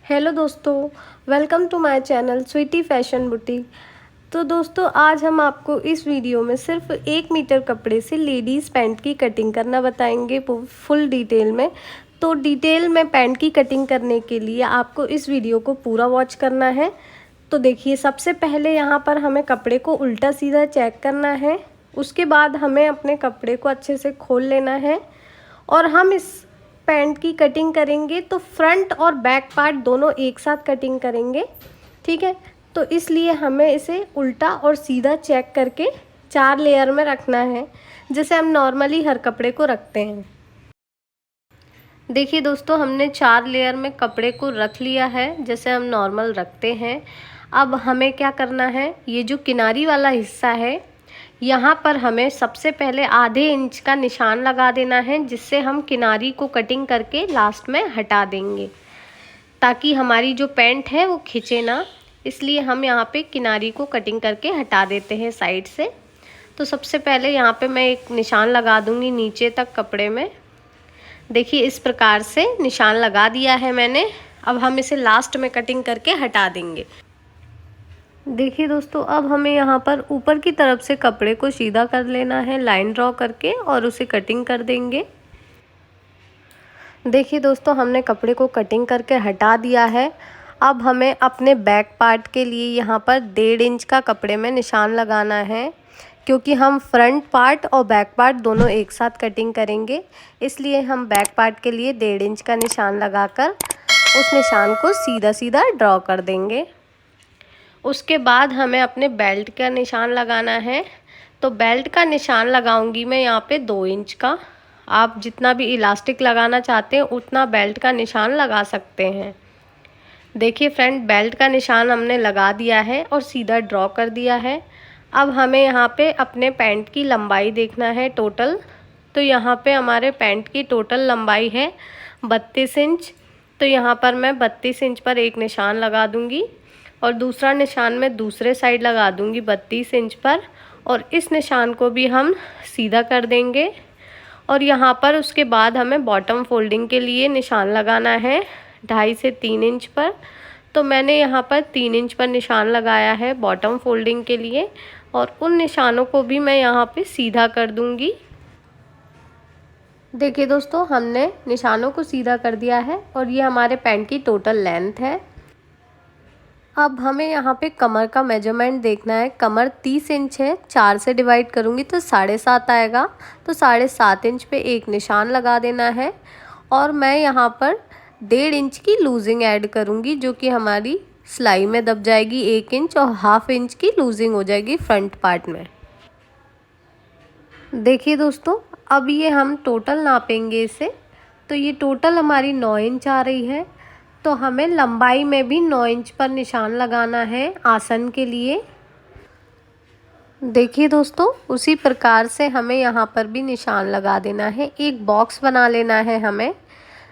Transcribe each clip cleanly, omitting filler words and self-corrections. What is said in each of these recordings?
Hello दोस्तों, welcome to my channel sweety fashion boutique. तो दोस्तों, आज हम आपको इस वीडियो में सिर्फ 1 मीटर कपड़े से लेडीज़ पैंट की कटिंग करना बताएंगे फुल डिटेल में। तो डिटेल में पैंट की कटिंग करने के लिए आपको इस वीडियो को पूरा वॉच करना है। तो देखिए, सबसे पहले यहाँ पर हमें कपड़े को उल्टा सीधा चेक करना है। उसके बाद हमें अपने कपड़े को अच्छे से खोल लेना है और हम इस पैंट की कटिंग करेंगे तो फ्रंट और बैक पार्ट दोनों एक साथ कटिंग करेंगे, ठीक है। तो इसलिए हमें इसे उल्टा और सीधा चेक करके 4 लेयर में रखना है, जैसे हम नॉर्मली हर कपड़े को रखते हैं। देखिए दोस्तों, हमने 4 लेयर में कपड़े को रख लिया है, जैसे हम नॉर्मल रखते हैं। अब हमें क्या करना है, ये जो किनारी वाला हिस्सा है यहाँ पर हमें सबसे पहले आधे इंच का निशान लगा देना है, जिससे हम किनारी को कटिंग करके लास्ट में हटा देंगे, ताकि हमारी जो पैंट है वो खिंचे ना। इसलिए हम यहाँ पे किनारी को कटिंग करके हटा देते हैं साइड से। तो सबसे पहले यहाँ पे मैं एक निशान लगा दूँगी नीचे तक कपड़े में। देखिए, इस प्रकार से निशान लगा दिया है मैंने। अब हम इसे लास्ट में कटिंग करके हटा देंगे। देखिए दोस्तों, अब हमें यहाँ पर ऊपर की तरफ से कपड़े को सीधा कर लेना है लाइन ड्रॉ करके, और उसे कटिंग कर देंगे। देखिए दोस्तों, हमने कपड़े को कटिंग करके हटा दिया है। अब हमें अपने बैक पार्ट के लिए यहाँ पर 1.5 इंच का कपड़े में निशान लगाना है, क्योंकि हम फ्रंट पार्ट और बैक पार्ट दोनों एक साथ कटिंग करेंगे। इसलिए हम बैक पार्ट के लिए 1.5 इंच का निशान लगाकर उस निशान को सीधा सीधा ड्रॉ कर देंगे। उसके बाद हमें अपने बेल्ट का निशान लगाना है। तो बेल्ट का निशान लगाऊंगी मैं यहाँ पे 2 इंच का। आप जितना भी इलास्टिक लगाना चाहते हैं उतना बेल्ट का निशान लगा सकते हैं। देखिए फ्रेंड, बेल्ट का निशान हमने लगा दिया है और सीधा ड्रॉ कर दिया है। अब हमें यहाँ पे अपने पैंट की लंबाई देखना है टोटल। तो यहाँ पे हमारे पैंट की टोटल लंबाई है 32 इंच। तो यहाँ पर मैं 32 इंच पर एक निशान लगा दूँगी और दूसरा निशान मैं दूसरे साइड लगा दूंगी 32 इंच पर, और इस निशान को भी हम सीधा कर देंगे। और यहाँ पर उसके बाद हमें बॉटम फोल्डिंग के लिए निशान लगाना है 2.5 से 3 इंच पर। तो मैंने यहाँ पर 3 इंच पर निशान लगाया है बॉटम फोल्डिंग के लिए, और उन निशानों को भी मैं यहाँ पे सीधा कर दूंगी। देखिए दोस्तों, हमने निशानों को सीधा कर दिया है और ये हमारे पैंट की टोटल लेंथ है। अब हमें यहाँ पे कमर का मेजरमेंट देखना है। कमर 30 इंच है, 4 से डिवाइड करूँगी तो 7.5 आएगा। तो 7.5 इंच पे एक निशान लगा देना है, और मैं यहाँ पर 1.5 इंच की लूजिंग ऐड करूँगी, जो कि हमारी सिलाई में दब जाएगी 1 इंच, और 1/2 इंच की लूजिंग हो जाएगी फ्रंट पार्ट में। देखिए दोस्तों, अब ये हम टोटल नापेंगे इसे। तो ये टोटल हमारी 9 इंच आ रही है। तो हमें लंबाई में भी 9 इंच पर निशान लगाना है आसन के लिए। देखिए दोस्तों, उसी प्रकार से हमें यहाँ पर भी निशान लगा देना है। एक बॉक्स बना लेना है हमें।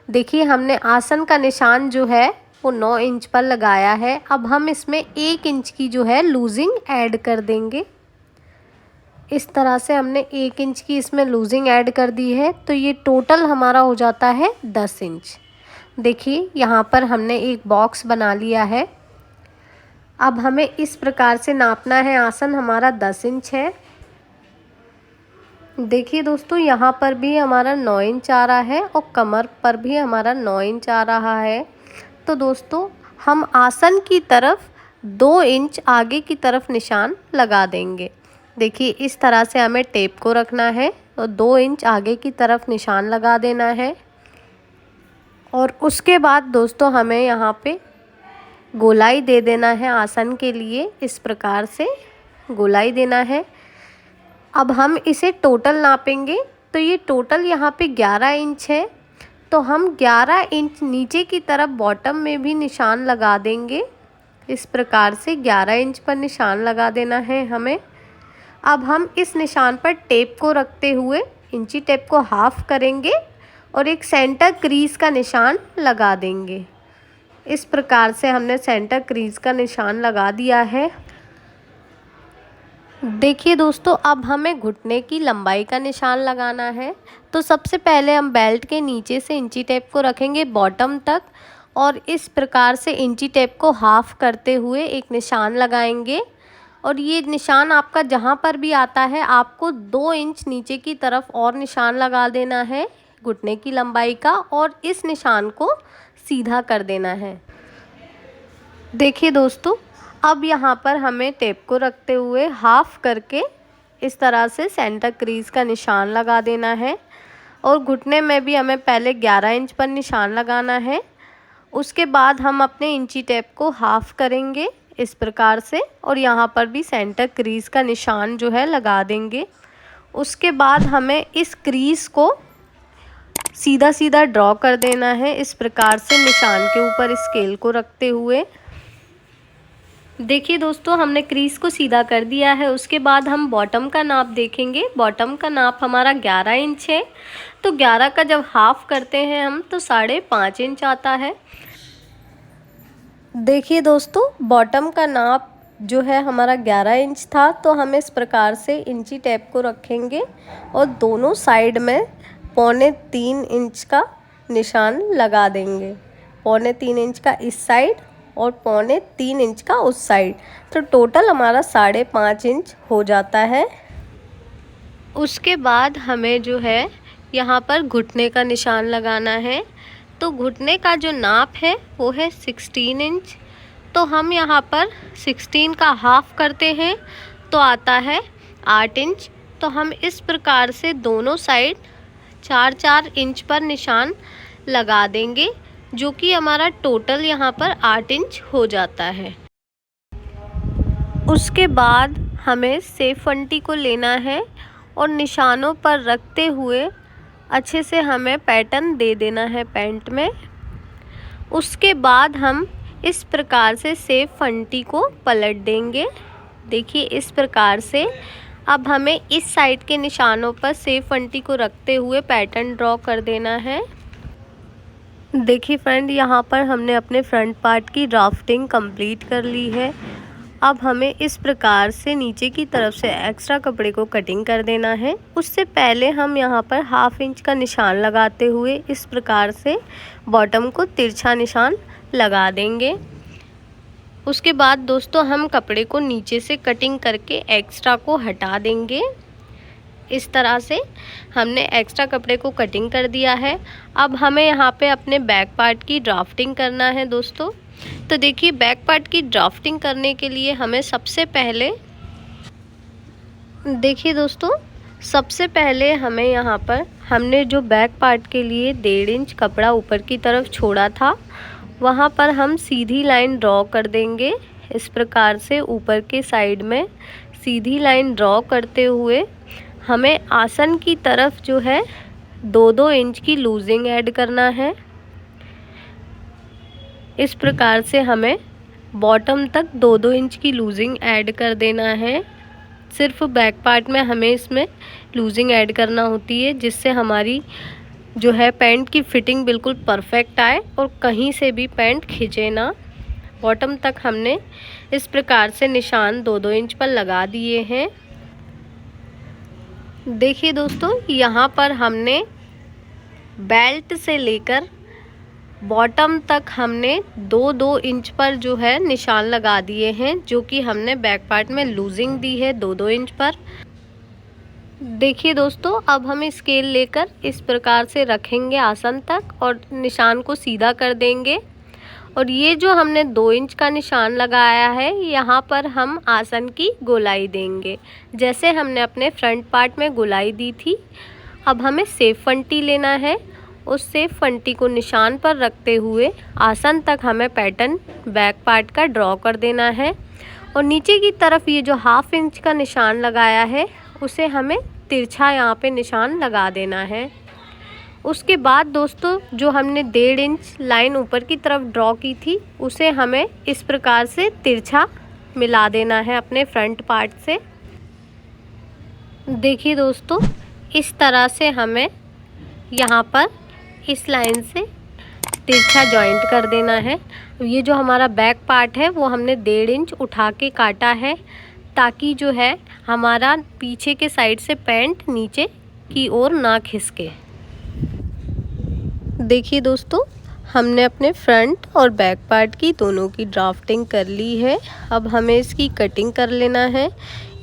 देखिए, हमने आसन का निशान जो है वो 9 इंच पर लगाया है। अब हम इसमें 1 इंच की जो है लूजिंग ऐड कर देंगे। इस तरह से हमने 1 इंच की इसमें लूजिंग ऐड कर दी है। तो ये टोटल हमारा हो जाता है 10 इंच। देखिए, यहाँ पर हमने एक बॉक्स बना लिया है। अब हमें इस प्रकार से नापना है। आसन हमारा 10 इंच है। देखिए दोस्तों, यहाँ पर भी हमारा 9 इंच आ रहा है और कमर पर भी हमारा 9 इंच आ रहा है। तो दोस्तों, हम आसन की तरफ 2 इंच आगे की तरफ निशान लगा देंगे। देखिए, इस तरह से हमें टेप को रखना है और 2 इंच आगे की तरफ निशान लगा देना है। और उसके बाद दोस्तों, हमें यहाँ पे गोलाई दे देना है आसन के लिए। इस प्रकार से गोलाई देना है। अब हम इसे टोटल नापेंगे। तो ये टोटल यहाँ पे 11 इंच है। तो हम 11 इंच नीचे की तरफ बॉटम में भी निशान लगा देंगे। इस प्रकार से 11 इंच पर निशान लगा देना है हमें। अब हम इस निशान पर टेप को रखते हुए इंची टेप को हाफ करेंगे और एक सेंटर क्रीज का निशान लगा देंगे। इस प्रकार से हमने सेंटर क्रीज का निशान लगा दिया है। देखिए दोस्तों, अब हमें घुटने की लंबाई का निशान लगाना है। तो सबसे पहले हम बेल्ट के नीचे से इंची टेप को रखेंगे बॉटम तक, और इस प्रकार से इंची टेप को हाफ करते हुए एक निशान लगाएंगे। और ये निशान आपका जहाँ पर भी आता है आपको 2 इंच नीचे की तरफ और निशान लगा देना है घुटने की लंबाई का, और इस निशान को सीधा कर देना है। देखिए दोस्तों, अब यहाँ पर हमें टेप को रखते हुए हाफ करके इस तरह से सेंटर क्रीज का निशान लगा देना है। और घुटने में भी हमें पहले 11 इंच पर निशान लगाना है। उसके बाद हम अपने इंची टेप को हाफ करेंगे इस प्रकार से, और यहाँ पर भी सेंटर क्रीज का निशान जो है लगा देंगे। उसके बाद हमें इस क्रीज को सीधा सीधा ड्रॉ कर देना है इस प्रकार से निशान के ऊपर स्केल को रखते हुए। देखिए दोस्तों, हमने क्रीज को सीधा कर दिया है। उसके बाद हम बॉटम का नाप देखेंगे। बॉटम का नाप हमारा 11 इंच है, तो 11 का जब हाफ करते हैं हम तो 5.5 इंच आता है। देखिए दोस्तों, बॉटम का नाप जो है हमारा 11 इंच था, तो हम इस प्रकार से इंची टेप को रखेंगे और दोनों साइड में 3.25 इंच का निशान लगा देंगे। 3.25 इंच का इस साइड और 3.25 इंच का उस साइड, तो टोटल हमारा 5.5 इंच हो जाता है। उसके बाद हमें जो है यहाँ पर घुटने का निशान लगाना है। तो घुटने का जो नाप है वो है 16 इंच। तो हम यहाँ पर 16 का हाफ करते हैं तो आता है 8 इंच। तो हम इस प्रकार से दोनों साइड 4-4 इंच पर निशान लगा देंगे, जो कि हमारा टोटल यहाँ पर 8 इंच हो जाता है। उसके बाद हमें सेफ फंटी को लेना है और निशानों पर रखते हुए अच्छे से हमें पैटर्न दे देना है पैंट में। उसके बाद हम इस प्रकार से सेफ फंटी को पलट देंगे। देखिए इस प्रकार से अब हमें इस साइड के निशानों पर सेफ फंटी को रखते हुए पैटर्न ड्रॉ कर देना है। देखिए फ्रेंड, यहाँ पर हमने अपने फ्रंट पार्ट की ड्राफ्टिंग कंप्लीट कर ली है। अब हमें इस प्रकार से नीचे की तरफ से एक्स्ट्रा कपड़े को कटिंग कर देना है। उससे पहले हम यहाँ पर 1/2 इंच का निशान लगाते हुए इस प्रकार से बॉटम को तिरछा निशान लगा देंगे। उसके बाद दोस्तों हम कपड़े को नीचे से कटिंग करके एक्स्ट्रा को हटा देंगे। इस तरह से हमने एक्स्ट्रा कपड़े को कटिंग कर दिया है। अब हमें यहाँ पे अपने बैक पार्ट की ड्राफ्टिंग करना है दोस्तों। तो देखिए, बैक पार्ट की ड्राफ्टिंग करने के लिए हमें सबसे पहले हमें यहाँ पर हमने जो बैक पार्ट के लिए 1.5 इंच कपड़ा ऊपर की तरफ छोड़ा था, वहाँ पर हम सीधी लाइन ड्रॉ कर देंगे। इस प्रकार से ऊपर के साइड में सीधी लाइन ड्रॉ करते हुए हमें आसन की तरफ जो है 2-2 इंच की लूजिंग ऐड करना है। इस प्रकार से हमें बॉटम तक 2-2 इंच की लूजिंग ऐड कर देना है। सिर्फ बैक पार्ट में हमें इसमें लूजिंग ऐड करना होती है, जिससे हमारी जो है पैंट की फिटिंग बिल्कुल परफेक्ट आए और कहीं से भी पैंट खिंचे ना। बॉटम तक हमने इस प्रकार से निशान 2-2 इंच पर लगा दिए हैं। देखिए दोस्तों, यहाँ पर हमने बेल्ट से लेकर बॉटम तक हमने 2-2 इंच पर जो है निशान लगा दिए हैं, जो कि हमने बैक पार्ट में लूजिंग दी है 2-2 इंच पर। देखिए दोस्तों, अब हम स्केल लेकर इस प्रकार से रखेंगे आसन तक और निशान को सीधा कर देंगे। और ये जो हमने 2 इंच का निशान लगाया है, यहाँ पर हम आसन की गोलाई देंगे, जैसे हमने अपने फ्रंट पार्ट में गोलाई दी थी। अब हमें सेफ फंटी लेना है। उस सेफ फंटी को निशान पर रखते हुए आसन तक हमें पैटर्न बैक पार्ट का ड्रॉ कर देना है। और नीचे की तरफ ये जो 1/2 इंच का निशान लगाया है, उसे हमें तिरछा यहाँ पे निशान लगा देना है। उसके बाद दोस्तों, जो हमने 1.5 इंच लाइन ऊपर की तरफ ड्रॉ की थी, उसे हमें इस प्रकार से तिरछा मिला देना है अपने फ्रंट पार्ट से। देखिए दोस्तों, इस तरह से हमें यहाँ पर इस लाइन से तिरछा जॉइंट कर देना है। ये जो हमारा बैक पार्ट है वो हमने 1.5 इंच उठा के काटा है, ताकि जो है हमारा पीछे के साइड से पैंट नीचे की ओर ना खिसके। देखिए दोस्तों, हमने अपने फ्रंट और बैक पार्ट की दोनों की ड्राफ्टिंग कर ली है। अब हमें इसकी कटिंग कर लेना है।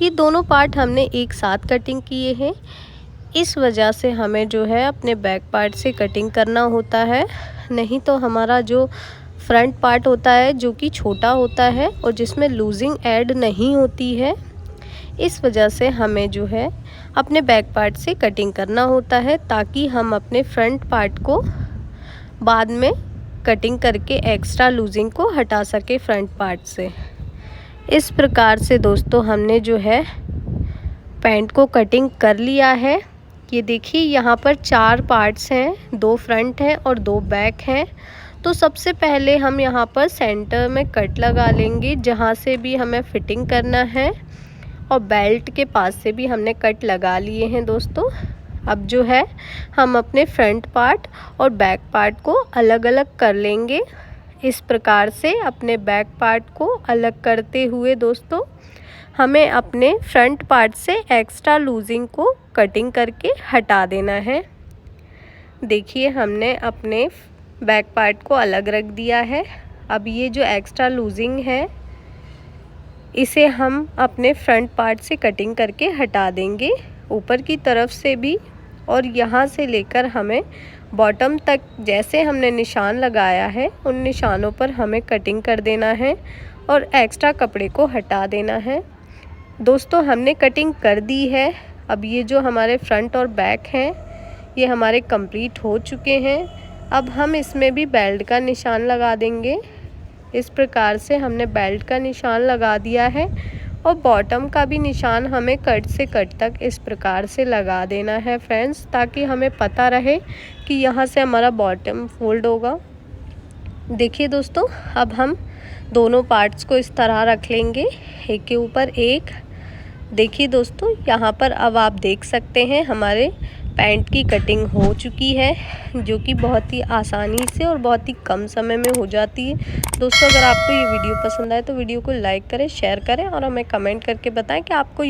ये दोनों पार्ट हमने एक साथ कटिंग किए हैं, इस वजह से हमें जो है अपने बैक पार्ट से कटिंग करना होता है। नहीं तो हमारा जो फ्रंट पार्ट होता है जो कि छोटा होता है और जिसमें लूजिंग ऐड नहीं होती है, इस वजह से हमें जो है अपने बैक पार्ट से कटिंग करना होता है, ताकि हम अपने फ्रंट पार्ट को बाद में कटिंग करके एक्स्ट्रा लूजिंग को हटा सके फ्रंट पार्ट से। इस प्रकार से दोस्तों हमने जो है पैंट को कटिंग कर लिया है। ये देखिए यहाँ पर 4 पार्ट्स हैं, 2 फ्रंट हैं और 2 बैक हैं। तो सबसे पहले हम यहाँ पर सेंटर में कट लगा लेंगे, जहाँ से भी हमें फिटिंग करना है, और बेल्ट के पास से भी हमने कट लगा लिए हैं दोस्तों। अब जो है हम अपने फ्रंट पार्ट और बैक पार्ट को अलग अलग कर लेंगे। इस प्रकार से अपने बैक पार्ट को अलग करते हुए दोस्तों हमें अपने फ्रंट पार्ट से एक्स्ट्रा लूजिंग को कटिंग करके हटा देना है। देखिए हमने अपने बैक पार्ट को अलग रख दिया है। अब ये जो एक्स्ट्रा लूजिंग है इसे हम अपने फ्रंट पार्ट से कटिंग करके हटा देंगे, ऊपर की तरफ से भी, और यहाँ से लेकर हमें बॉटम तक जैसे हमने निशान लगाया है उन निशानों पर हमें कटिंग कर देना है और एक्स्ट्रा कपड़े को हटा देना है। दोस्तों हमने कटिंग कर दी है। अब ये जो हमारे फ्रंट और बैक हैं ये हमारे कंप्लीट हो चुके हैं। अब हम इसमें भी बेल्ट का निशान लगा देंगे। इस प्रकार से हमने बेल्ट का निशान लगा दिया है और बॉटम का भी निशान हमें कट से कट तक इस प्रकार से लगा देना है फ्रेंड्स, ताकि हमें पता रहे कि यहाँ से हमारा बॉटम फोल्ड होगा। देखिए दोस्तों अब हम दोनों पार्ट्स को इस तरह रख लेंगे, एक के ऊपर एक। देखिए दोस्तों यहाँ पर अब आप देख सकते हैं हमारे पैंट की कटिंग हो चुकी है, जो कि बहुत ही आसानी से और बहुत ही कम समय में हो जाती है। दोस्तों अगर आपको ये वीडियो पसंद आए तो वीडियो को लाइक करें, शेयर करें और हमें कमेंट करके बताएं कि आपको